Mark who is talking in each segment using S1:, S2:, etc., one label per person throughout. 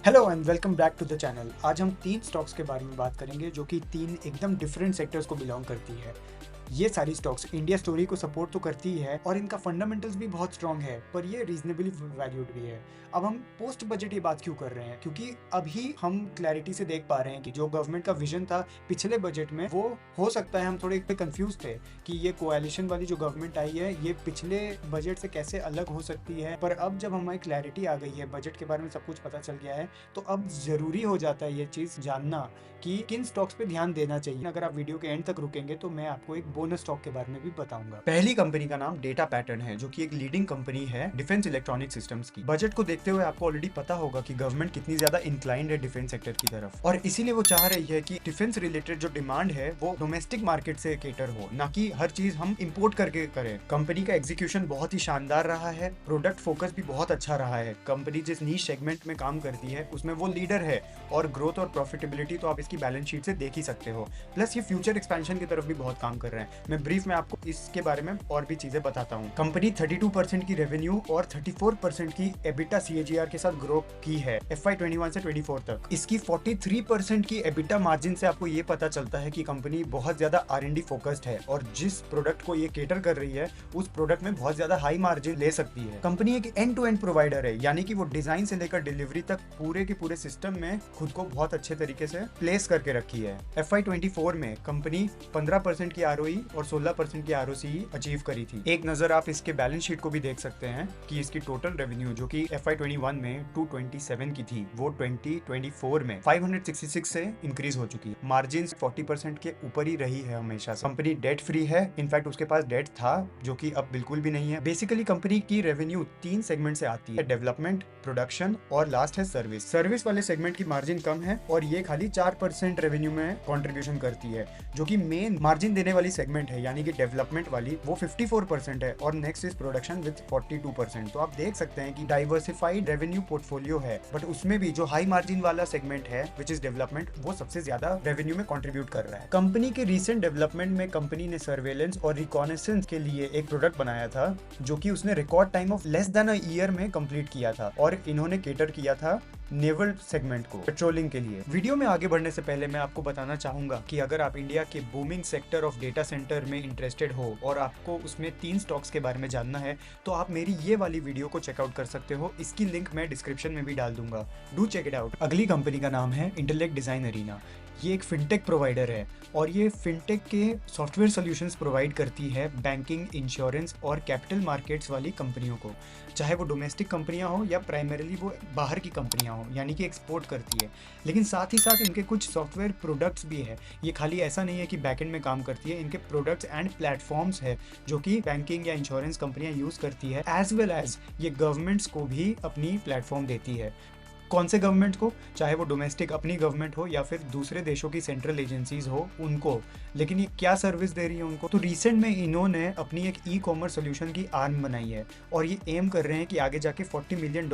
S1: Hello and welcome back to the channel. आज हम तीन स्टॉक्स के बारे में बात करेंगे जो कि तीन एकदम डिफरेंट सेक्टर्स को बिलोंग करती है। ये सारी स्टॉक्स इंडिया स्टोरी को सपोर्ट तो करती ही है और इनका फंडामेंटल्स भी बहुत स्ट्रांग है, पर ये रीजनेबली वैल्यूड भी है। अब हम पोस्ट बजट ये बात क्यों कर रहे हैं? क्योंकि अभी हम क्लैरिटी से देख पा रहे हैं कि जो गवर्नमेंट का विजन था पिछले बजट में, वो हो सकता है हम थोड़े कंफ्यूज थे कि ये कोएलिशन वाली जो गवर्नमेंट आई है ये पिछले बजट से कैसे अलग हो सकती है। पर अब जब हमारी क्लैरिटी आ गई है, बजट के बारे में सब कुछ पता चल गया है, तो अब जरूरी हो जाता है ये चीज जानना कि किन स्टॉक्स पे ध्यान देना चाहिए। अगर आप वीडियो के एंड तक रुकेंगे तो मैं आपको एक बोनस स्टॉक के बारे में भी बताऊंगा। पहली कंपनी का नाम डेटा पैटर्न है, जो कि एक लीडिंग कंपनी है डिफेंस इलेक्ट्रॉनिक सिस्टम्स की। बजट को देखते हुए आपको ऑलरेडी पता होगा कि गवर्नमेंट कितनी ज्यादा इंक्लाइंड है डिफेंस सेक्टर की तरफ, और इसीलिए वो चाह रही है कि डिफेंस रिलेटेड जो डिमांड है वो डोमेस्टिक मार्केट से केटर हो, ना कि हर चीज हम इंपोर्ट करके करें। कंपनी का एग्जीक्यूशन बहुत ही शानदार रहा है, प्रोडक्ट फोकस भी बहुत अच्छा रहा है। कंपनी जिस नीश सेगमेंट में काम करती है उसमें वो लीडर है, और ग्रोथ और प्रॉफिटेबिलिटी तो आप इसकी बैलेंस शीट से देख ही सकते हो। प्लस ये फ्यूचर एक्सपेंशन की तरफ भी बहुत काम कर रहे हैं। मैं ब्रीफ में आपको इसके बारे में और भी चीजें बताता हूँ। कंपनी 32% की रेवेन्यू और 34% की एबिटा सीएजीआर के साथ ग्रो की है FY21 से 24 तक। इसकी 43% की एबिटा मार्जिन से आपको ये पता चलता है कि कंपनी बहुत ज्यादा R&D फोकस्ड है, और जिस प्रोडक्ट को ये केटर कर रही है उस प्रोडक्ट में बहुत ज्यादा हाई मार्जिन ले सकती है। कंपनी एक एंड टू एंड प्रोवाइडर है, यानी कि वो डिजाइन से लेकर डिलीवरी तक पूरे के पूरे सिस्टम में खुद को बहुत अच्छे तरीके से प्लेस करके रखी है। FY24 में कंपनी 15% की ROE और 16% की ROCE अचीव करी थी। एक नजर आप इसके बैलेंस शीट को भी देख सकते हैं कि इसकी टोटल रेवेन्यू जो कि FY21 में 227 की थी, वो 2024 में 566 से इंक्रीज हो चुकी है। मार्जिन 40% के ऊपर ही रही है हमेशा से। कंपनी डेट फ्री है, इनफैक्ट उसके पास डेट था जो कि अब बिल्कुल भी नहीं है। बेसिकली कंपनी की रेवेन्यू तीन सेगमेंट से आती है, डेवलपमेंट, प्रोडक्शन और लास्ट है सर्विस। सर्विस वाले सेगमेंट की मार्जिन कम है और ये खाली 4% रेवेन्यू में कंट्रीब्यूशन करती है। जो कि मेन मार्जिन देने वाली सेगमेंट है यानी कि डेवलपमेंट वाली, वो 54% है, और नेक्स्ट इज प्रोडक्शन विद 42%। तो आप देख सकते हैं कि डाइवर्सिफाइड रेवेन्यू पोर्टफोलियो है, बट उसमें भी जो हाई मार्जिन वाला सेगमेंट है विच इज डेवलपमेंट, वो सबसे ज्यादा रेवेन्यू में कंट्रीब्यूट कर रहा है। कंपनी के रिसेंट डेवलपमेंट में कंपनी ने सर्वेलेंस और रिकॉनेसेंस के लिए एक प्रोडक्ट बनाया था जो कि उसने record time of less than a year में कंप्लीट किया था, और इन्होंने केटर किया था नेवल सेगमेंट को, पेट्रोलिंग के लिए। वीडियो में आगे बढ़ने से पहले मैं आपको बताना चाहूंगा कि अगर आप इंडिया के booming sector of data centre में इंटरेस्टेड हो और आपको उसमें तीन स्टॉक्स के बारे में जानना है, तो आप मेरी ये वाली वीडियो को चेकआउट कर सकते हो। इसकी लिंक मैं डिस्क्रिप्शन में भी डाल दूंगा, डू चेक इट आउट। अगली कंपनी का नाम है इंटेलेक्ट डिजाइन अरीना। ये एक फिनटेक प्रोवाइडर है, और ये फिनटेक के सॉफ्टवेयर सॉल्यूशंस प्रोवाइड करती है बैंकिंग, इंश्योरेंस और कैपिटल मार्केट्स वाली कंपनियों को, चाहे वो डोमेस्टिक कंपनियां हो या प्राइमरीली वो बाहर की कंपनियां हो, यानी कि एक्सपोर्ट करती है। लेकिन साथ ही साथ इनके कुछ सॉफ्टवेयर प्रोडक्ट्स भी है। ये खाली ऐसा नहीं है कि बैकएंड में काम करती है, इनके प्रोडक्ट्स एंड प्लेटफॉर्म्स है जो कि बैंकिंग या इंश्योरेंस कंपनियां यूज करती है, एज वेल एज ये गवर्नमेंट्स को भी अपनी प्लेटफॉर्म देती है। कौन से गवर्नमेंट को? चाहे वो डोमेस्टिक अपनी गवर्नमेंट हो या फिर दूसरे देशों की सेंट्रल एजेंसीज हो उनको। लेकिन ये क्या सर्विस दे रही है उनको? तो रिसेंट में इन्होंने अपनी एक ई कॉमर्स सोल्यूशन की आर्म बनाई है, और ये एम कर रहे हैं कि आगे जाके $40 मिलियन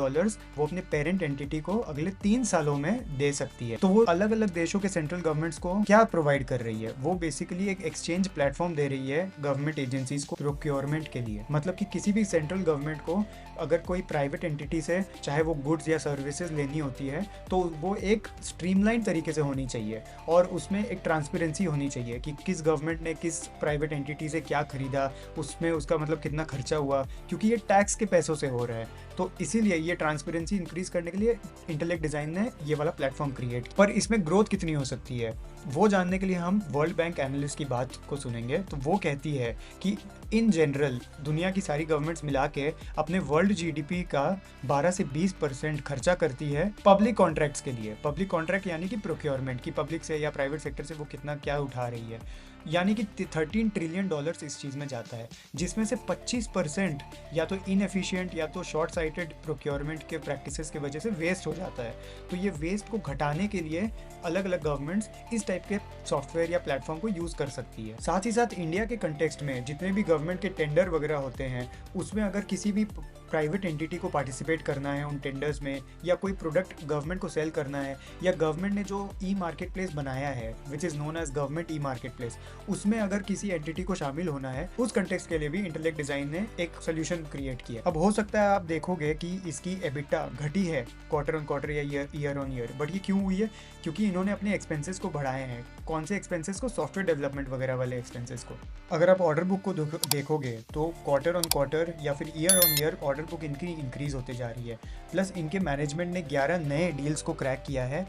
S1: वो अपने पेरेंट एंटिटी को अगले 3 सालों में दे सकती है। तो वो अलग अलग देशों के सेंट्रल गवर्नमेंट्स को क्या प्रोवाइड कर रही है? वो बेसिकली एक एक्सचेंज प्लेटफॉर्म दे रही है गवर्नमेंट एजेंसीज को प्रोक्योरमेंट के लिए। मतलब कि किसी भी सेंट्रल गवर्नमेंट को अगर कोई प्राइवेट एंटिटी से चाहे वो गुड्स या सर्विसेज लेनी होती है, तो वो एक स्ट्रीमलाइन तरीके से होनी चाहिए, और उसमें एक ट्रांसपेरेंसी होनी चाहिए कि किस गवर्नमेंट ने किस प्राइवेट एंटिटी से क्या खरीदा, उसमें उसका मतलब कितना खर्चा हुआ, क्योंकि ये टैक्स के पैसों से हो रहा है। तो इसीलिए ये ट्रांसपेरेंसी इंक्रीज करने के लिए इंटेलेक्ट डिजाइन ने ये वाला प्लेटफॉर्म क्रिएट। पर इसमें ग्रोथ कितनी हो सकती है वो जानने के लिए हम वर्ल्ड बैंक एनालिस्ट की बात को सुनेंगे। तो वो कहती है कि इन जनरल दुनिया की सारी गवर्नमेंट्स मिला के अपने वर्ल्ड जीडीपी का 12 से 20% खर्चा करती है पब्लिक कॉन्ट्रैक्ट्स के लिए। पब्लिक कॉन्ट्रैक्ट यानी कि प्रोक्योरमेंट की, पब्लिक से या प्राइवेट सेक्टर से वो कितना क्या उठा रही है, यानी कि $13 ट्रिलियन इस चीज़ में जाता है, जिसमें से 25% या तो इनएफिशिएंट या तो शॉर्ट साइटेड प्रोक्योरमेंट के प्रैक्टिसेस की वजह से वेस्ट हो जाता है। तो ये वेस्ट को घटाने के लिए अलग अलग गवर्नमेंट्स इस टाइप के सॉफ्टवेयर या प्लेटफॉर्म को यूज़ कर सकती है। साथ ही साथ इंडिया के कंटेक्स्ट में जितने भी गवर्नमेंट के टेंडर वगैरह होते हैं, उसमें अगर किसी भी प्राइवेट एंटिटी को पार्टिसिपेट करना है उन टेंडर्स में, या कोई प्रोडक्ट गवर्नमेंट को सेल करना है, या गवर्नमेंट ने जो ई मार्केट प्लेस बनाया है which is known as government e marketplace, उसमें अगर किसी एंटिटी को शामिल होना है, उस कंटेक्स्ट के लिए भी इंटेलेक्ट डिजाइन ने एक सोल्यूशन क्रिएट किया। अब हो सकता है आप देखोगे कि इसकी एबिटा घटी है क्वार्टर ऑन क्वार्टर या ईयर ऑन ईयर, बट ये क्यों हुई है? क्योंकि इन्होंने अपने एक्सपेंसेस को बढ़ाए हैं। कौन से एक्सपेंसेस को? सॉफ्टवेयर डेवलपमेंट वगैरह वाले एक्सपेंसेस को। अगर आप ऑर्डर बुक को देखोगे तो क्वार्टर ऑन क्वार्टर या फिर year on year order book इनकी इंक्रीज होते जा रही है। प्लस इनके मैनेजमेंट ने 11 नए डील्स को क्रैक किया है,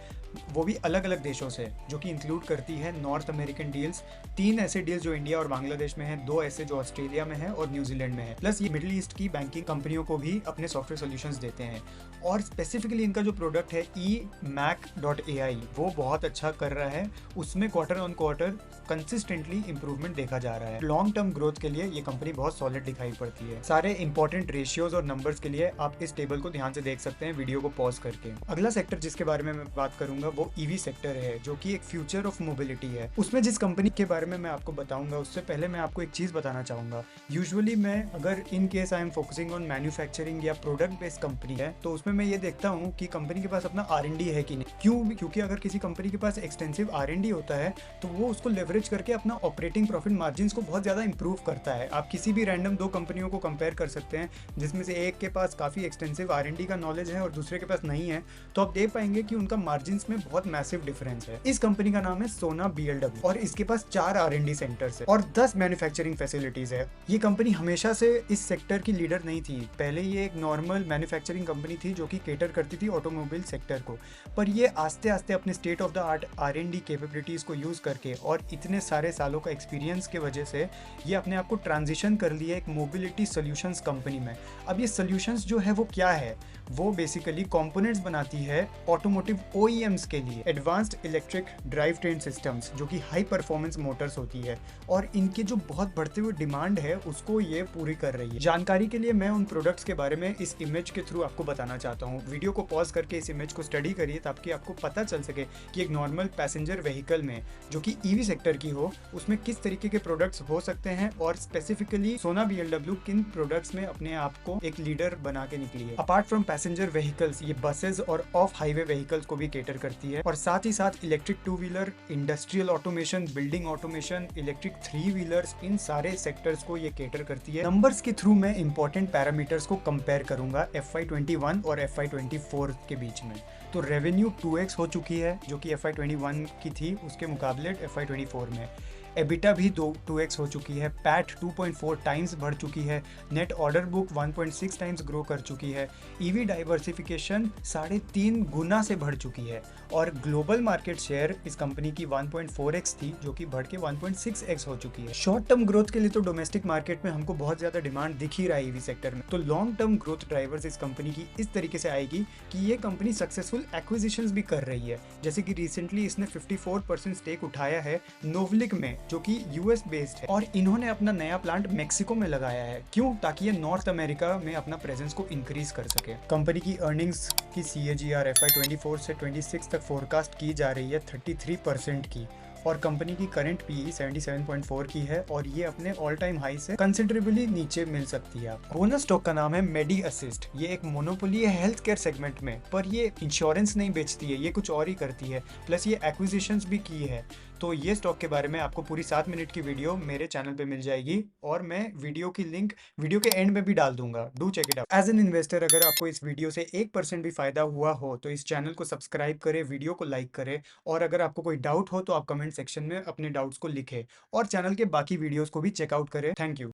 S1: वो भी अलग अलग देशों से, जो कि इंक्लूड करती है नॉर्थ अमेरिकन डील्स, 3 ऐसे डील्स जो इंडिया और बांग्लादेश में हैं, 2 ऐसे जो ऑस्ट्रेलिया में है और न्यूजीलैंड में है। प्लस ये मिडिल ईस्ट की बैंकिंग कंपनियों को भी अपने सॉफ्टवेयर सॉल्यूशंस देते हैं। और स्पेसिफिकली इनका जो प्रोडक्ट है eMACH.ai वो बहुत अच्छा कर रहा है, उसमें quarter on quarter consistently improvement देखा जा रहा है। लॉन्ग टर्म ग्रोथ के लिए ये कंपनी बहुत सॉलिड दिखाई पड़ती है। सारे इंपॉर्टेंट रेशियोज और नंबर्स के लिए आप इस टेबल को ध्यान से देख सकते हैं वीडियो को पॉज करके। अगला सेक्टर जिसके बारे में मैं बात करूंगा वो ईवी सेक्टर है, जो कि एक फ्यूचर ऑफ मोबिलिटी है। उसमें जिस कंपनी के बारे में मैं आपको बताऊंगा उससे पहले मैं आपको एक चीज बताना चाहूंगा। यूजुअली मैं अगर in case I am focusing on manufacturing या प्रोडक्ट बेस्ड कंपनी है तो उसमें मैं ये देखता हूँ कि कंपनी के पास अपना R&D है कि नहीं। क्यों? क्योंकि अगर किसी कंपनी के पास एक्सटेंसिव R&D होता है तो वो उसको लेवरेज करके अपना ऑपरेटिंग प्रॉफिट मार्जिन को बहुत ज़्यादा इंप्रूव करता है। आप किसी भी रैंडम 2 कंपनियों को कंपेयर कर सकते हैं जिसमें से एक के पास काफ़ी एक्सटेंसिव R&D का नॉलेज है और दूसरे के पास नहीं है, तो आप देख पाएंगे कि उनका मार्जिन में बहुत मैसिव डिफरेंस है। इस कंपनी का नाम है सोना BLW और इसके पास 4 R&D सेंटर्स है और 10 मैन्युफैक्चरिंग फैसिलिटीज है। ये कंपनी हमेशा से इस सेक्टर की लीडर नहीं थी। पहले ये एक नॉर्मल मैन्युफैक्चरिंग कंपनी थी जो कि केटर करती थी ऑटोमोबाइल सेक्टर को, पर ये आस्ते आस्ते अपने state of the art R&D capabilities को यूज करके और इतने सारे सालों का एक्सपीरियंस के वजह से ये अपने आप को ट्रांजिशन कर लिया एक मोबिलिटी सॉल्यूशंस कंपनी में। अब ये सॉल्यूशंस जो है वो क्या है? वो बेसिकली कंपोनेंट्स बनाती है ऑटोमोटिव OEMs के लिए, advanced electric drive train systems, जो कि हाई परफॉर्मेंस मोटर्स होती है और इनके जो बहुत बढ़ते हुए डिमांड है उसको ये पूरी कर रही है। जानकारी के लिए मैं उन प्रोडक्ट्स के बारे में इस इमेज के थ्रू आपको बताना चाहता हूँ। वीडियो को पॉज करके इस इमेज को स्टडी करिए ताकि आपको पता चल सके कि एक नॉर्मल पैसेंजर व्हीकल में जो कि ईवी सेक्टर की हो उसमें किस तरीके के प्रोडक्ट्स हो सकते हैं और स्पेसिफिकली सोना BLW किन प्रोडक्ट्स में अपने आप को एक लीडर बना के निकली है। अपार्ट फ्रॉम पैसेंजर व्हीकल्स, ये बसेस और ऑफ हाईवे व्हीकल्स को भी केटर करती है और साथ ही साथ electric 2 wheeler, industrial automation, building automation, electric 3 wheelers, इन सारे सेक्टर्स को ये केटर करती है। नंबर्स के थ्रू मैं इंपॉर्टेंट पैरामीटर्स को कंपेयर करूंगा FY21 और FY24 के बीच में। तो रेवेन्यू 2x हो चुकी है जो कि FY21 की थी, उसके मुकाबले FY24 में। एबिटा भी 2x हो चुकी है, पैट 2.4 टाइम्स बढ़ चुकी है, net order book 1.6 times grow कर चुकी है, ईवी डाइवर्सिफिकेशन 3.5 गुना से बढ़ चुकी है और ग्लोबल मार्केट शेयर इस कंपनी की 1.4x थी जो कि बढ़ के 1.6x हो चुकी है। शॉर्ट टर्म ग्रोथ के लिए तो डोमेस्टिक मार्केट में हमको बहुत ज्यादा डिमांड दिख ही रहा है ईवी सेक्टर में, तो लॉन्ग टर्म ग्रोथ ड्राइवर्स इस कंपनी की इस तरीके से आएगी कि ये कंपनी सक्सेसफुल एक्विजिशंस भी कर रही है। जैसे कि रिसेंटली इसने 54% स्टेक उठाया है नोवलिक में जो कि US बेस्ड है और इन्होंने अपना नया प्लांट मेक्सिको में लगाया है। क्यों? ताकि ये नॉर्थ अमेरिका में अपना प्रेजेंस को इंक्रीज कर सके। कंपनी की अर्निंग्स की CAGR FY24 से 26 तक फोरकास्ट की जा रही है 33% की और कंपनी की करंट PE 77.4 की है और ये अपने ऑल टाइम हाई से कंसिडरेबली नीचे मिल सकती है। बोनस स्टॉक का नाम है मेडी असिस्ट। ये एक मोनोपोली है हेल्थ केयर सेगमेंट में, पर ये इंश्योरेंस नहीं बेचती है, ये कुछ और ही करती है, प्लस ये एक्विजिशंस भी की है। तो ये स्टॉक के बारे में आपको पूरी 7 मिनट की वीडियो मेरे चैनल पे मिल जाएगी और मैं वीडियो की लिंक वीडियो के एंड में भी डाल दूंगा। Do check it out. As an investor अगर आपको इस वीडियो से 1% भी फायदा हुआ हो तो इस चैनल को सब्सक्राइब करें, वीडियो को लाइक करें और अगर आपको कोई डाउट हो तो आप कमेंट सेक्शन में अपने डाउट्स को लिखें और चैनल के बाकी वीडियोस को भी चेकआउट करें। Thank you.